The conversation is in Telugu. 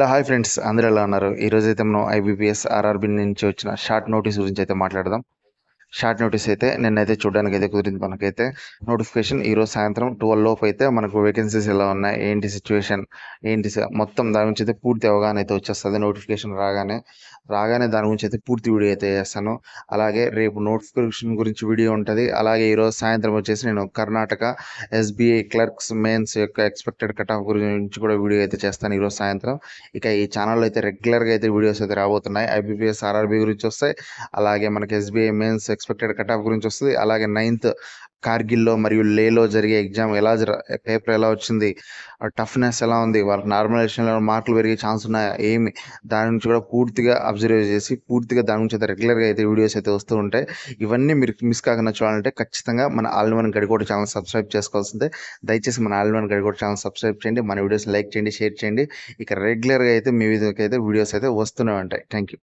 హలో హాయ్ ఫ్రెండ్స్, అందరూ ఎలా ఉన్నారు? ఈరోజైతే మనం ఐబీపీఎస్ ఆర్ఆర్బీ నుంచి వచ్చిన షార్ట్ నోటీస్ గురించి అయితే మాట్లాడదాం. షార్ట్ నోటీస్ అయితే నిన్నైతే చూడడానికి అయితే కుదిరింది. మనకైతే నోటిఫికేషన్ ఈరోజు సాయంత్రం 12 లోపు అయితే మనకు వేకెన్సీస్ ఎలా ఉన్నాయి, ఏంటి సిచ్యువేషన్, మొత్తం దాని గురించి అయితే పూర్తి అవగాహన అయితే వచ్చేస్తుంది. నోటిఫికేషన్ రాగానే దాని గురించి అయితే పూర్తి వీడియో అయితే చేస్తాను. అలాగే రేపు నోటిఫికేషన్ గురించి వీడియో ఉంటుంది. అలాగే ఈరోజు సాయంత్రం వచ్చేసి నేను కర్ణాటక ఎస్బీఐ క్లర్క్స్ మెయిన్స్ యొక్క ఎక్స్పెక్టెడ్ కట్ ఆఫ్ గురించి కూడా వీడియో అయితే చేస్తాను ఈరోజు సాయంత్రం. ఇక ఈ ఛానల్లో అయితే రెగ్యులర్గా అయితే వీడియోస్ అయితే రాబోతున్నాయి. ఐబీపీఎస్ ఆర్ఆర్బీ గురించి వస్తాయి, అలాగే మనకి SBI mains expected cut off గురించి వస్తుంది, అలాగే 9th కార్గిల్లో మరియు లేలో జరిగే ఎగ్జామ్ పేపర్ ఎలా వచ్చింది, టఫ్నెస్ ఎలా ఉంది, వాళ్ళకి నార్మలైజేషన్లో మార్కులు పెరిగే ఛాన్స్ ఉన్నాయా, ఏమి దాని నుంచి కూడా పూర్తిగా అబ్జర్వ్ చేసి పూర్తిగా దాని గురించి అయితే రెగ్యులర్గా అయితే వీడియోస్ అయితే వస్తూ ఉంటాయి. ఇవన్నీ మీరు మిస్ కాకుండా చూడాలంటే ఖచ్చితంగా మన all in one Gadikota channel subscribe చేసుకోవాల్సిందే. దయచేసి మన all in one Gadikota channel subscribe చేయండి, మన వీడియోస్ లైక్ చేయండి, షేర్ చేయండి. ఇక రెగ్యులర్గా అయితే మీ వీడియోకి అయితే వీడియోస్ అయితే వస్తూనే ఉంటాయి. Thank you.